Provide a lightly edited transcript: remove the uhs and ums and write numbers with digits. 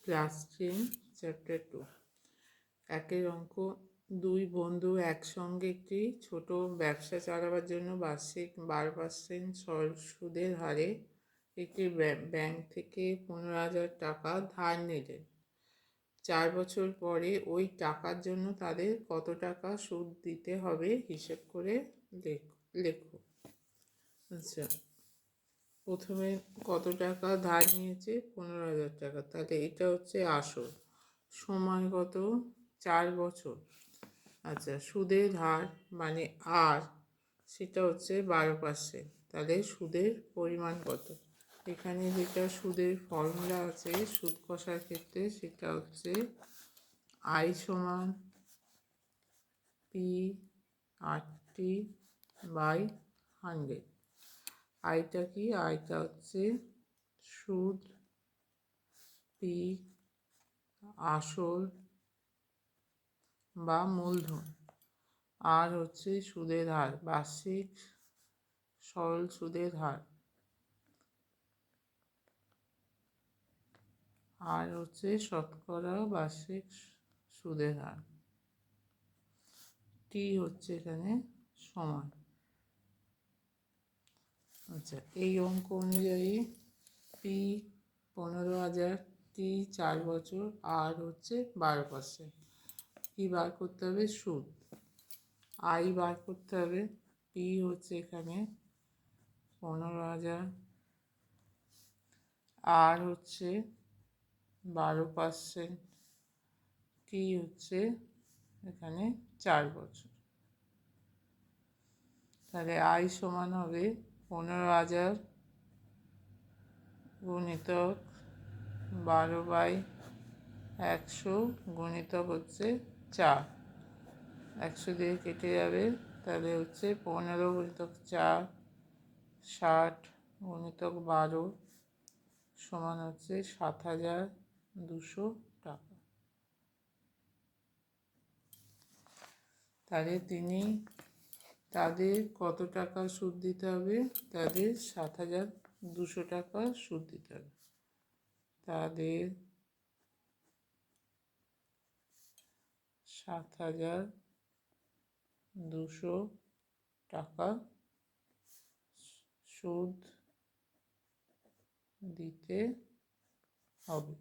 Class 10 chapter 2 একের অঙ্ক। দুই বন্ধু একসঙ্গে একটি ছোট ব্যবসা চালাবার জন্য বার্ষিক 12% সরল সুদের হারে একটি ব্যাংক থেকে 15,000 টাকা ধার নিলেন। 4 বছর পরে ওই টাকার জন্য তাদের কত টাকা সুদ দিতে হবে হিসেব করে লেখো। আচ্ছা, প্রথমে কত টাকা ধার নিয়েছে? 15,000 টাকা। তাহলে এটা হচ্ছে আসল। সময় কত? 4 বছর। আচ্ছা, সুদের হার মানে আর সেটা হচ্ছে 12%। তাহলে সুদের পরিমাণ কত? এখানে যেটা সুদের ফর্মুলা আছে সুদ কষার ক্ষেত্রে সেটা হচ্ছে আই সমান P/100। আইটা কি? আইটা হচ্ছে সুদ, পি আসল বা মূলধন, আর হচ্ছে সুদের হার, বার্ষিক সরল সুদের হার, আর হচ্ছে শতকরা বার্ষিক সুদের হার। টি হচ্ছে এখানে সময়। আচ্ছা, এই অঙ্ক অনুযায়ী পি 15,000, টি 4 বছর, আর হচ্ছে 12%। কি বার করতে হবে? সুদ। আই বার করতে হবে। পি হচ্ছে এখানে 15,000, আর হচ্ছে 12%, টি হচ্ছে এখানে 4 বছর। তাহলে আই সমান হবে 15,000 গুণিতক 12/100 গুণিতক হচ্ছে 4। 100 দিয়ে কেটে যাবে, তাহলে হচ্ছে 15 গুণিতক 4 60 গুণিতক 12 সমান হচ্ছে 7,200 টাকা। তাহলে তাদের কত টাকা সুদ দিতে হবে? তাদের 7,200 টাকা সুদ দিতে হবে। তাদের 7,200 টাকা সুদ দিতে হবে।